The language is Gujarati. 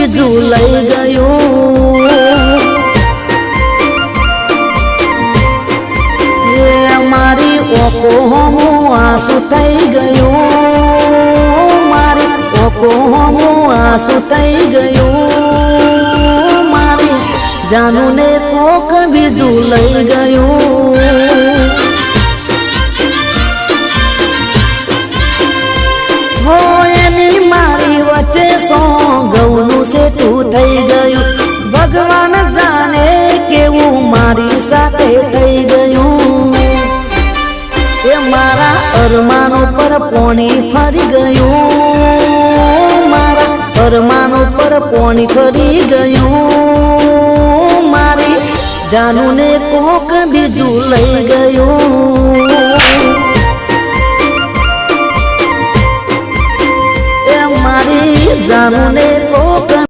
બીજું લઈ ગયું એ મારી ઓકો હું આંસુ થઈ ગયું મારી ઓકો હું આંસુ થઈ ગયું મારી જાનું ને કોક બીજું લઈ ગયું ગૌનું સેતું થઈ ગયું ભગવાન જાણે કેવું મારી સાથે થઈ ગયું એ મારા અરમાનો પર પોણી ફરી ગયું મારા અરમાનો પર પોણી ફરી ગયું મારી જાનું ને કોક બીજું લઈ ગયું જાનું ને કોક